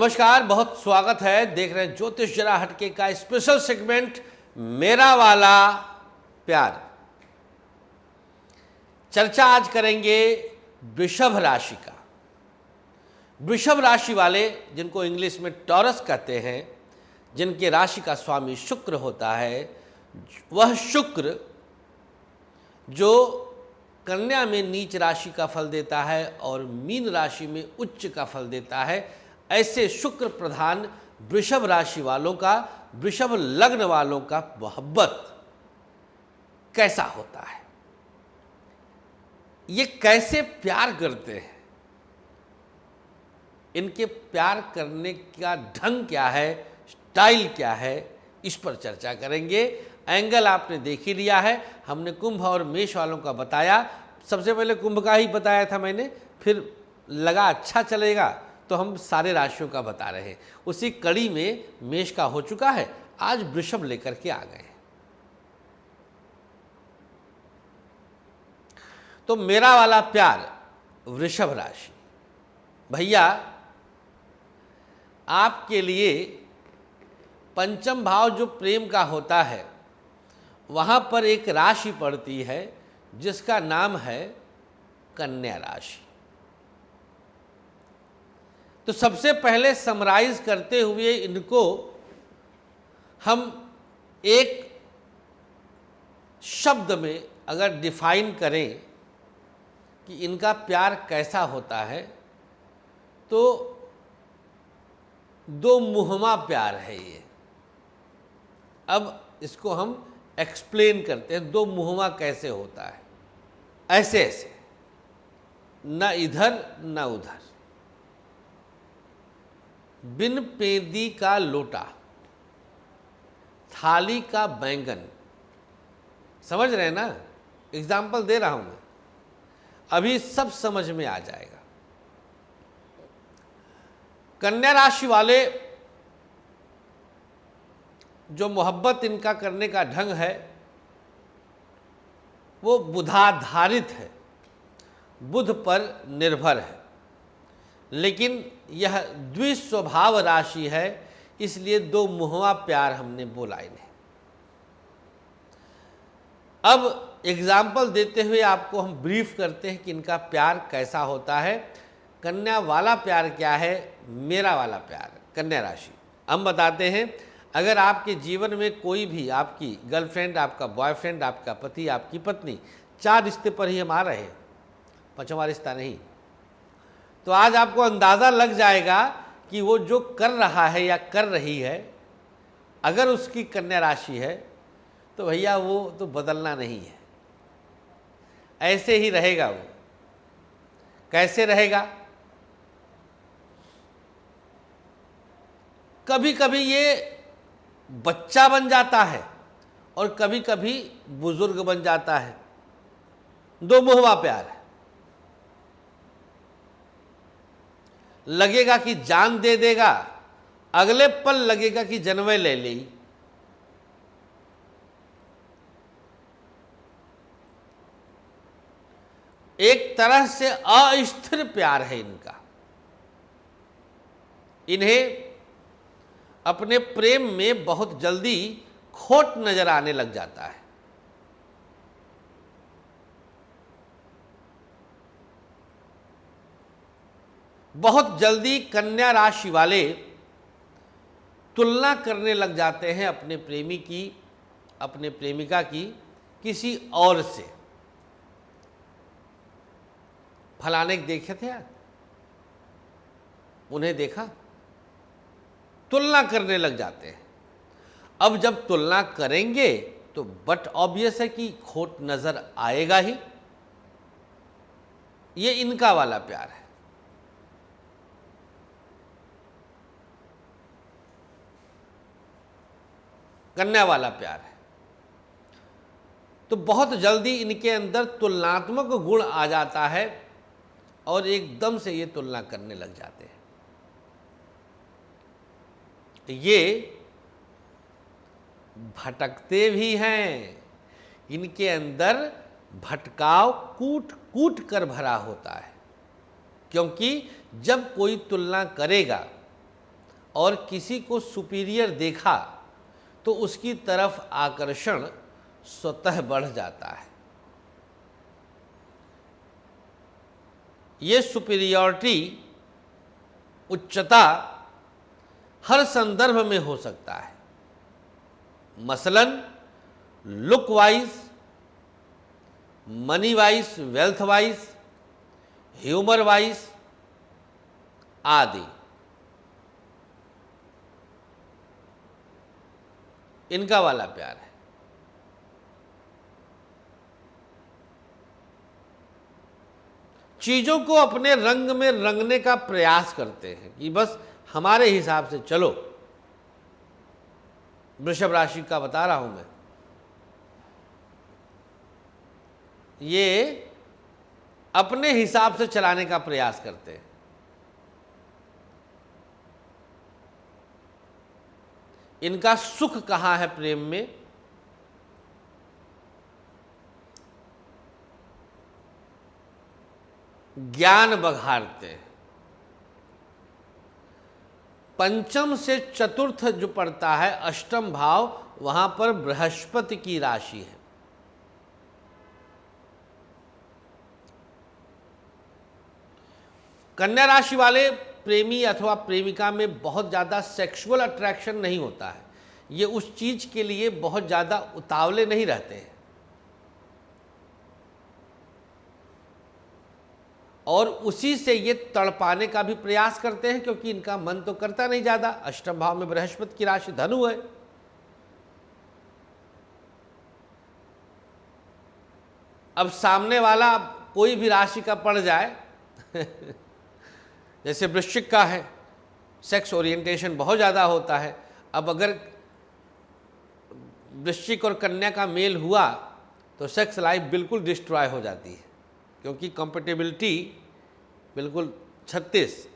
नमस्कार, बहुत स्वागत है। देख रहे हैं ज्योतिष जरा हटके का स्पेशल सेगमेंट मेरा वाला प्यार। चर्चा आज करेंगे वृषभ राशि का। वृषभ राशि वाले, जिनको इंग्लिश में टॉरस कहते हैं, जिनके राशि का स्वामी शुक्र होता है, वह शुक्र जो कन्या में नीच राशि का फल देता है और मीन राशि में उच्च का फल देता है, ऐसे शुक्र प्रधान वृषभ राशि वालों का, वृषभ लग्न वालों का मोहब्बत कैसा होता है, ये कैसे प्यार करते हैं, इनके प्यार करने का ढंग क्या है, स्टाइल क्या है, इस पर चर्चा करेंगे। एंगल आपने देख ही लिया है। हमने कुंभ और मेष वालों का बताया। सबसे पहले कुंभ का ही बताया था मैंने, फिर लगा अच्छा चलेगा तो हम सारे राशियों का बता रहे हैं। उसी कड़ी में मेष का हो चुका है, आज वृषभ लेकर के आ गए हैं। तो मेरा वाला प्यार वृषभ राशि, भैया आपके लिए पंचम भाव जो प्रेम का होता है, वहाँ पर एक राशि पड़ती है जिसका नाम है कन्या राशि। तो सबसे पहले समराइज करते हुए इनको हम एक शब्द में अगर डिफाइन करें कि इनका प्यार कैसा होता है, तो दो मुहमा प्यार है ये। अब इसको हम एक्सप्लेन करते हैं, दो मुहमा कैसे होता है। ऐसे ऐसे, न इधर न उधर, बिन पेंदी का लोटा, थाली का बैंगन। समझ रहे हैं ना? एग्जाम्पल दे रहा हूं मैं, अभी सब समझ में आ जाएगा। कन्या राशि वाले, जो मोहब्बत इनका करने का ढंग है वो बुधाधारित है, बुध पर निर्भर है, लेकिन यह द्विस्वभाव राशि है, इसलिए दो मुहवा प्यार हमने बोला इन्हें। अब एग्जाम्पल देते हुए आपको हम ब्रीफ करते हैं कि इनका प्यार कैसा होता है। कन्या वाला प्यार क्या है, मेरा वाला प्यार, कन्या राशि। हम बताते हैं, अगर आपके जीवन में कोई भी, आपकी गर्लफ्रेंड, आपका बॉयफ्रेंड, आपका पति, आपकी पत्नी, 4 रिश्ते पर ही हम आ रहे हैं, 5वां रिश्ता नहीं, तो आज आपको अंदाज़ा लग जाएगा कि वो जो कर रहा है या कर रही है, अगर उसकी कन्या राशि है तो भैया वो तो बदलना नहीं है, ऐसे ही रहेगा वो। कैसे रहेगा? कभी कभी ये बच्चा बन जाता है और कभी कभी बुजुर्ग बन जाता है। दो मुहवा प्यार है। लगेगा कि जान दे देगा, अगले पल लगेगा कि जनवे ले ली। एक तरह से अस्थिर प्यार है इनका। इन्हें अपने प्रेम में बहुत जल्दी खोट नजर आने लग जाता है। बहुत जल्दी कन्या राशि वाले तुलना करने लग जाते हैं अपने प्रेमी की, अपने प्रेमिका की किसी और से। फलाने देखे थे यार, उन्हें देखा, तुलना करने लग जाते हैं। अब जब तुलना करेंगे तो बट ऑब्वियस है कि खोट नजर आएगा ही। ये इनका वाला प्यार है। कन्या वाला प्यार है। तो बहुत जल्दी इनके अंदर तुलनात्मक गुण आ जाता है और एकदम से ये तुलना करने लग जाते हैं। ये भटकते भी हैं, इनके अंदर भटकाव कूट कूट कर भरा होता है, क्योंकि जब कोई तुलना करेगा और किसी को सुपीरियर देखा तो उसकी तरफ आकर्षण स्वतः बढ़ जाता है। ये सुपीरियॉरिटी, उच्चता हर संदर्भ में हो सकता है, मसलन look wise, money wise, wealth wise, humour wise आदि। इनका वाला प्यार है। चीजों को अपने रंग में रंगने का प्रयास करते हैं कि बस हमारे हिसाब से चलो। वृषभ राशि का बता रहा हूं मैं, ये अपने हिसाब से चलाने का प्रयास करते हैं। इनका सुख कहां है प्रेम में? ज्ञान बघाड़ते हैं। पंचम से चतुर्थ जो पड़ता है, अष्टम भाव, वहां पर बृहस्पति की राशि है। कन्या राशि वाले प्रेमी अथवा प्रेमिका में बहुत ज़्यादा सेक्सुअल अट्रैक्शन नहीं होता है। ये उस चीज के लिए बहुत ज़्यादा उतावले नहीं रहते हैं और उसी से ये तड़पाने का भी प्रयास करते हैं, क्योंकि इनका मन तो करता नहीं ज़्यादा। अष्टम भाव में बृहस्पति की राशि धनु है। अब सामने वाला कोई भी राशि का पड़ जाए जैसे वृश्चिक का है, सेक्स ओरिएंटेशन बहुत ज़्यादा होता है। अब अगर वृश्चिक और कन्या का मेल हुआ तो सेक्स लाइफ बिल्कुल डिस्ट्रॉय हो जाती है, क्योंकि कंपेटेबिलिटी बिल्कुल 36,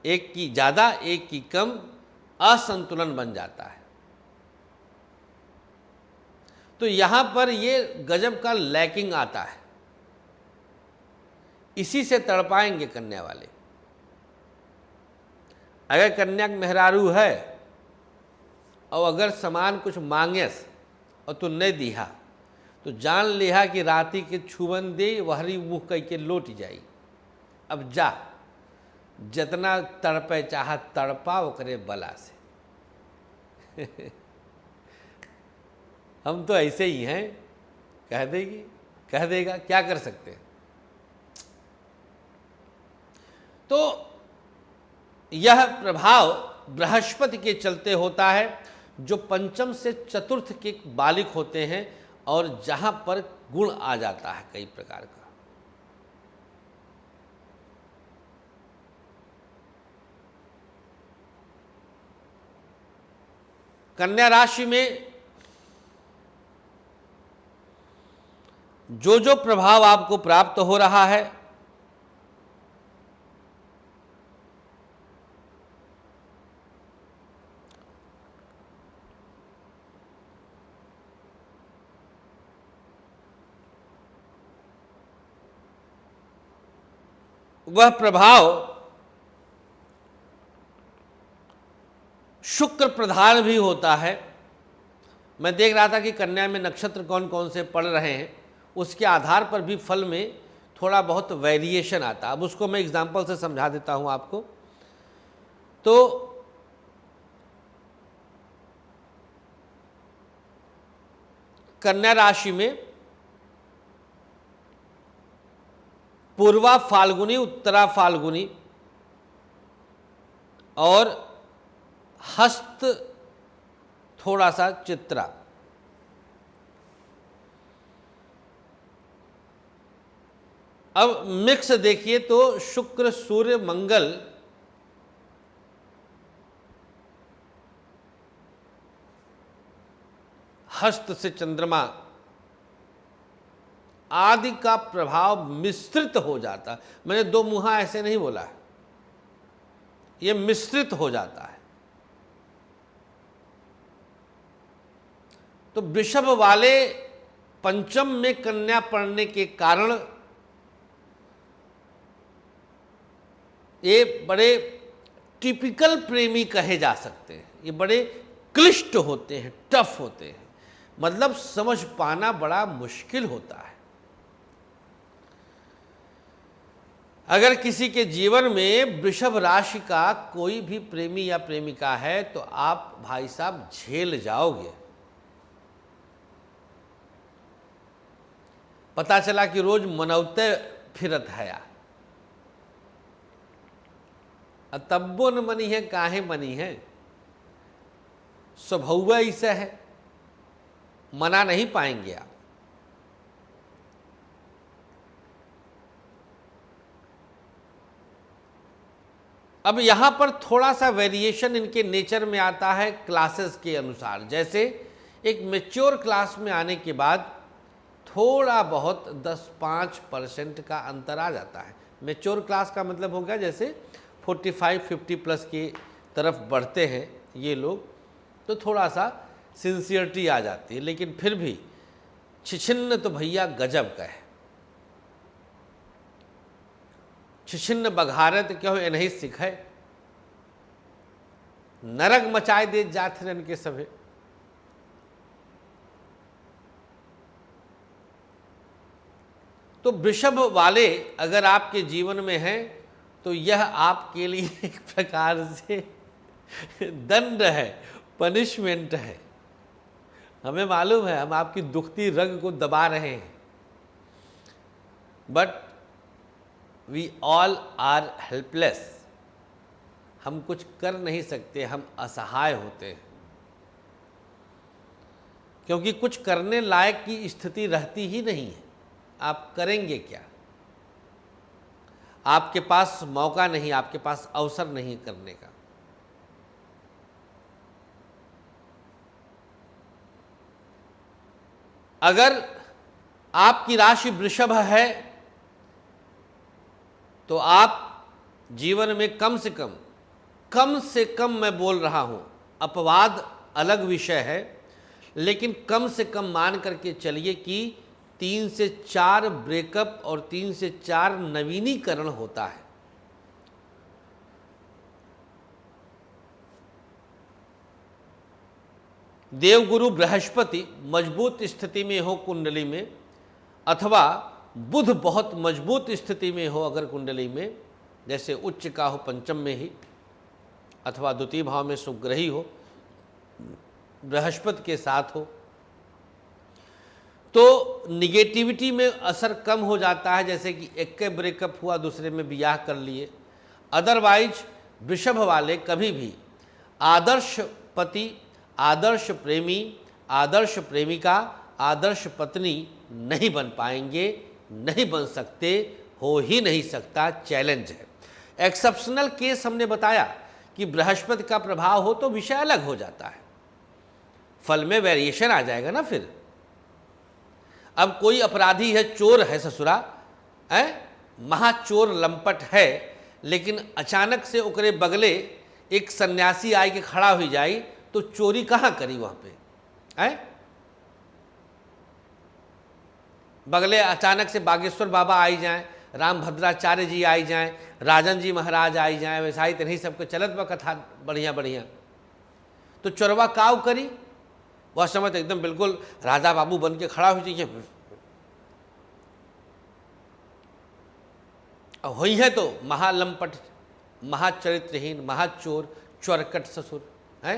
एक की ज़्यादा एक की कम, असंतुलन बन जाता है। तो यहाँ पर ये गजब का लैकिंग आता है। इसी से तड़पाएंगे कन्या वाले। अगर कन्या मेहरारू है और अगर सामान कुछ मांगेस और तू नहीं दिया तो जान लिहा कि राती के छुबन दे वहरी मुँह कह के लौट जाई। अब जा, जितना तड़पे चाह तड़पा ओकरे बला से हम तो ऐसे ही हैं, कह देगी, कह देगा, क्या कर सकते हैं। तो यह प्रभाव बृहस्पति के चलते होता है, जो पंचम से चतुर्थ के बालिक होते हैं और जहां पर गुण आ जाता है कई प्रकार का। कन्या राशि में जो जो प्रभाव आपको प्राप्त हो रहा है, वह प्रभाव शुक्र प्रधान भी होता है। मैं देख रहा था कि कन्या में नक्षत्र कौन कौन से पड़ रहे हैं, उसके आधार पर भी फल में थोड़ा बहुत वेरिएशन आता है। अब उसको मैं एग्जांपल से समझा देता हूं आपको। तो कन्या राशि में पूर्वा फाल्गुनी, उत्तरा फाल्गुनी और हस्त थोड़ा सा चित्रा, अब मिक्स देखिए तो शुक्र, सूर्य, मंगल, हस्त से चंद्रमा आदि का प्रभाव मिश्रित हो जाता। मैंने दो मुहा ऐसे नहीं बोला है, यह मिश्रित हो जाता है। तो वृषभ वाले पंचम में कन्या पड़ने के कारण ये बड़े टिपिकल प्रेमी कहे जा सकते हैं। ये बड़े क्लिष्ट होते हैं, टफ होते हैं, मतलब समझ पाना बड़ा मुश्किल होता है। अगर किसी के जीवन में वृषभ राशि का कोई भी प्रेमी या प्रेमिका है तो आप भाई साहब झेल जाओगे। पता चला कि रोज मनौते फिरत है, तब्बो न मनी है, काहे मनी है, स्वभाव ऐसा है, मना नहीं पाएंगे आप। अब यहां पर थोड़ा सा वेरिएशन इनके नेचर में आता है क्लासेस के अनुसार। जैसे एक मैच्योर क्लास में आने के बाद थोड़ा बहुत 10-5% का अंतर आ जाता है। मैच्योर क्लास का मतलब हो गया जैसे 45-50 प्लस की तरफ बढ़ते हैं ये लोग, तो थोड़ा सा सिंसियरिटी आ जाती है, लेकिन फिर भी छिछिन्न तो भैया गजब का है। छिछिन्न बघारत क्यों नहीं सिखे, नरक मचाए दे जात रन के सभे। तो वृषभ वाले अगर आपके जीवन में हैं तो यह आपके लिए एक प्रकार से दंड है, पनिशमेंट है। हमें मालूम है हम आपकी दुखती रग को दबा रहे हैं, but we all are helpless. हम कुछ कर नहीं सकते, हम असहाय होते हैं, क्योंकि कुछ करने लायक की स्थिति रहती ही नहीं है। आप करेंगे क्या? आपके पास मौका नहीं, आपके पास अवसर नहीं करने का। अगर आपकी राशि वृषभ है तो आप जीवन में कम से कम मैं बोल रहा हूं, अपवाद अलग विषय है, लेकिन कम से कम मान करके चलिए कि 3 से 4 ब्रेकअप और 3 से 4 नवीनीकरण होता है। देवगुरु बृहस्पति मजबूत स्थिति में हो कुंडली में, अथवा बुध बहुत मजबूत स्थिति में हो अगर कुंडली में, जैसे उच्च का हो पंचम में ही, अथवा द्वितीय भाव में सुग्रही हो, बृहस्पति के साथ हो, तो निगेटिविटी में असर कम हो जाता है। जैसे कि एक के ब्रेकअप हुआ, दूसरे में ब्याह कर लिए। अदरवाइज वृषभ वाले कभी भी आदर्श पति, आदर्श प्रेमी, आदर्श प्रेमिका, आदर्श पत्नी नहीं बन पाएंगे, नहीं बन सकते, हो ही नहीं सकता, चैलेंज है। एक्सेप्शनल केस हमने बताया कि बृहस्पति का प्रभाव हो तो विषय अलग हो जाता है, फल में वेरिएशन आ जाएगा ना। फिर अब कोई अपराधी है, चोर है, ससुरा है, महाचोर लंपट है, लेकिन अचानक से ओकरे बगले एक सन्यासी आए के खड़ा हो जाए तो चोरी कहाँ करी वहाँ पे है? बगले अचानक से बागेश्वर बाबा आई जाएं, राम भद्राचार्य जी आई जाएं, राजन जी महाराज आई जाएं, वैसा ही नहीं सबके चलत बा कथा बढ़िया बढ़िया, तो चोरवा काव करी? वह समय तो एकदम बिल्कुल राजा बाबू बन के खड़ा हो जाइए। हुई है तो महालंपट, महाचरित्रहीन, महाचोर, चोरकट ससुर है,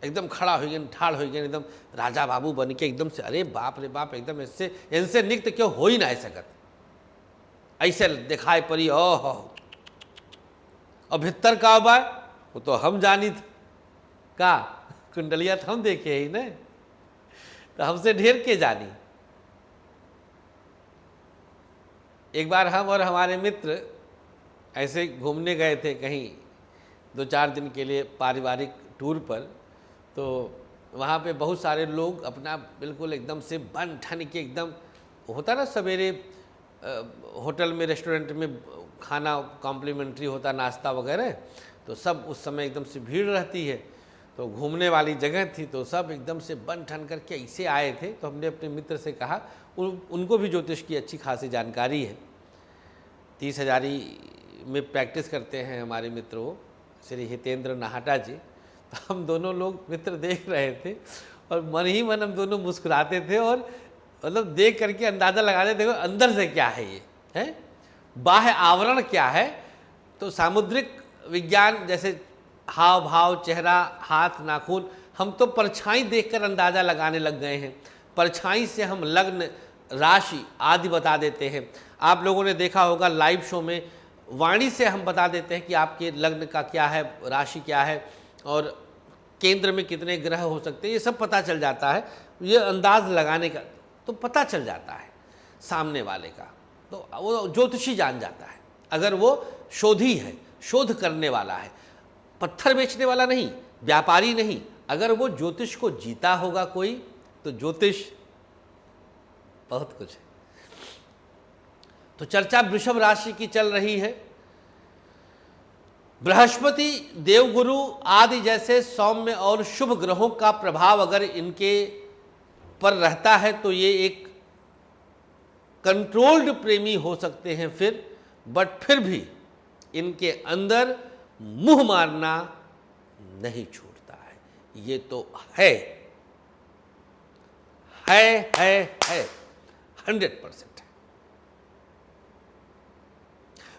एकदम खड़ा हो गया, ठाड़ हो गया, एकदम राजा बाबू बन के एकदम से, अरे बाप रे बाप, एकदम इससे इनसे निक्त क्यों हो ही ना सकत, ऐसे दिखाई पड़ी। ओह, और भितर का बा वो तो हम जानी थे का, कुंडलिया तो हम देखे ही न, तो हमसे ढेर के जानी। एक बार हम और हमारे मित्र ऐसे घूमने गए थे कहीं 2-4 दिन के लिए पारिवारिक टूर पर, तो वहाँ पे बहुत सारे लोग अपना बिल्कुल एकदम से बन ठन के, एकदम होता ना सवेरे होटल में, रेस्टोरेंट में खाना कॉम्प्लीमेंट्री होता, नाश्ता वगैरह, तो सब उस समय एकदम से भीड़ रहती है, तो घूमने वाली जगह थी, तो सब एकदम से बन ठन करके ऐसे आए थे। तो हमने अपने मित्र से कहा, उनको भी ज्योतिष की अच्छी खासी जानकारी है, 30 हजारी में प्रैक्टिस करते हैं हमारे मित्रों, श्री हितेंद्र नाहटा जी। तो हम दोनों लोग मित्र देख रहे थे और मन ही मन हम दोनों मुस्कुराते थे और मतलब देख करके अंदाज़ा लगाते थे अंदर से क्या है ये है, बाह्य आवरण क्या है। तो सामुद्रिक विज्ञान जैसे हाव भाव, चेहरा, हाथ, नाखून, हम तो परछाई देखकर अंदाज़ा लगाने लग गए हैं। परछाई से हम लग्न, राशि आदि बता देते हैं। आप लोगों ने देखा होगा लाइव शो में वाणी से हम बता देते हैं कि आपके लग्न का क्या है, राशि क्या है और केंद्र में कितने ग्रह हो सकते हैं, ये सब पता चल जाता है। ये अंदाज लगाने का तो पता चल जाता है सामने वाले का, तो वो ज्योतिषी जान जाता है अगर वो शोधी है, शोध करने वाला है, पत्थर बेचने वाला नहीं, व्यापारी नहीं। अगर वो ज्योतिष को जीता होगा कोई, तो ज्योतिष बहुत कुछ है। तो चर्चा वृषभ राशि की चल रही है। बृहस्पति, देवगुरु आदि जैसे सौम्य और शुभ ग्रहों का प्रभाव अगर इनके पर रहता है तो ये एक कंट्रोल्ड प्रेमी हो सकते हैं बट फिर भी इनके अंदर मुंह मारना नहीं छूटता है। ये तो है 100% है।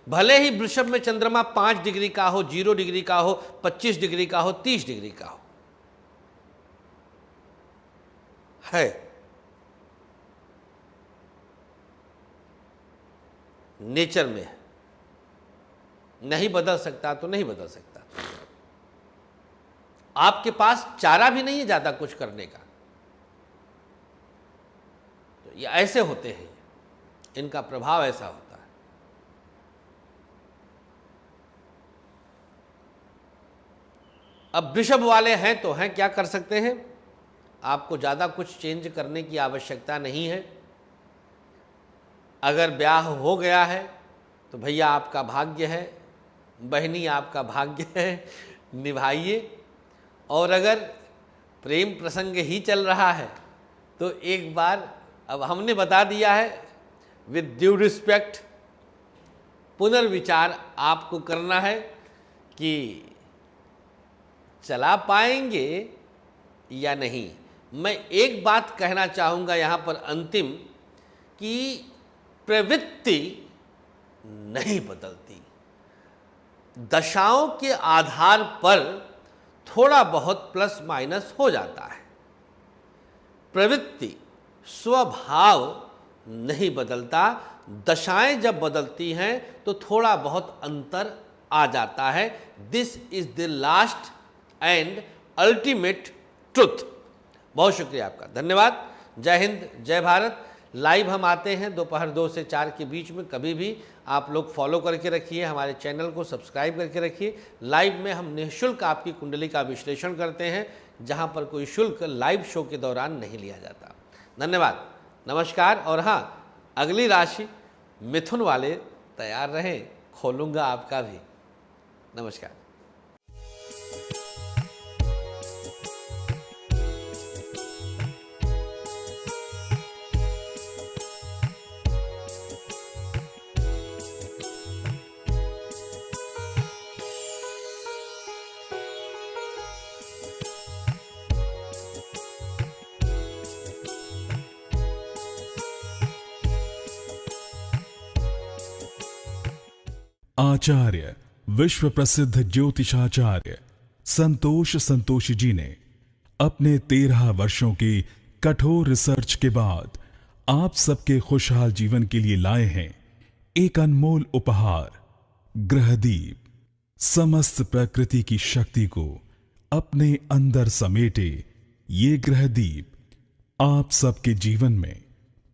भले ही वृषभ में चंद्रमा 5 डिग्री का हो, 0 डिग्री का हो, 25 डिग्री का हो, 30 डिग्री का हो, है नेचर में है। नहीं बदल सकता तो नहीं बदल सकता। आपके पास चारा भी नहीं है ज्यादा कुछ करने का, तो ये ऐसे होते हैं, इनका प्रभाव ऐसा होता है। अब वृषभ वाले हैं तो हैं, क्या कर सकते हैं, आपको ज्यादा कुछ चेंज करने की आवश्यकता नहीं है। अगर ब्याह हो गया है तो भैया आपका भाग्य है, बहनी आपका भाग्य है, निभाइए। और अगर प्रेम प्रसंग ही चल रहा है तो एक बार, अब हमने बता दिया है, विद ड्यू रिस्पेक्ट पुनर्विचार आपको करना है कि चला पाएंगे या नहीं। मैं एक बात कहना चाहूँगा यहाँ पर अंतिम, कि प्रवृत्ति नहीं बदलती, दशाओं के आधार पर थोड़ा बहुत प्लस माइनस हो जाता है। प्रवृत्ति, स्वभाव नहीं बदलता। दशाएं जब बदलती हैं तो थोड़ा बहुत अंतर आ जाता है। This is the last and ultimate truth. बहुत शुक्रिया आपका, धन्यवाद। जय हिंद, जय भारत। लाइव हम आते हैं दोपहर 2 से 4 के बीच में, कभी भी आप लोग फॉलो करके रखिए, हमारे चैनल को सब्सक्राइब करके रखिए। लाइव में हम निःशुल्क आपकी कुंडली का विश्लेषण करते हैं, जहां पर कोई शुल्क लाइव शो के दौरान नहीं लिया जाता। धन्यवाद, नमस्कार। और हाँ, अगली राशि मिथुन वाले तैयार रहें, खोलूँगा आपका भी। नमस्कार। आचार्य विश्व प्रसिद्ध ज्योतिषाचार्य संतोष संतोषी जी ने अपने 13 वर्षों की कठोर रिसर्च के बाद आप सबके खुशहाल जीवन के लिए लाए हैं एक अनमोल उपहार, ग्रहदीप। समस्त प्रकृति की शक्ति को अपने अंदर समेटे ये ग्रहदीप आप सबके जीवन में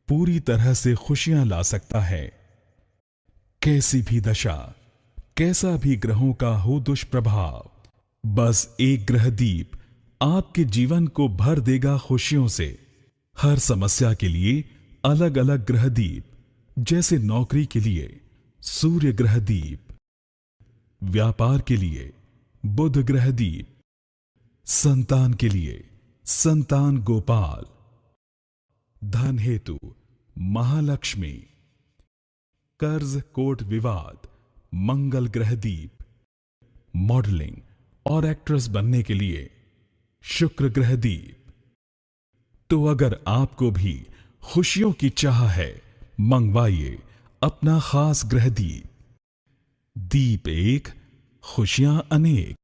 पूरी तरह से खुशियां ला सकता है। कैसी भी दशा, कैसा भी ग्रहों का हो दुष्प्रभाव, बस एक ग्रहदीप आपके जीवन को भर देगा खुशियों से। हर समस्या के लिए अलग अलग ग्रहदीप, जैसे नौकरी के लिए सूर्य ग्रहदीप, व्यापार के लिए बुध ग्रहदीप, संतान के लिए संतान गोपाल, धन हेतु महालक्ष्मी, कर्ज कोट विवाद मंगल ग्रह दीप। मॉडलिंग और एक्ट्रेस बनने के लिए शुक्र ग्रह दीप। तो अगर आपको भी खुशियों की चाह है, मंगवाइए अपना खास ग्रह दीप। दीप एक, खुशियां अनेक।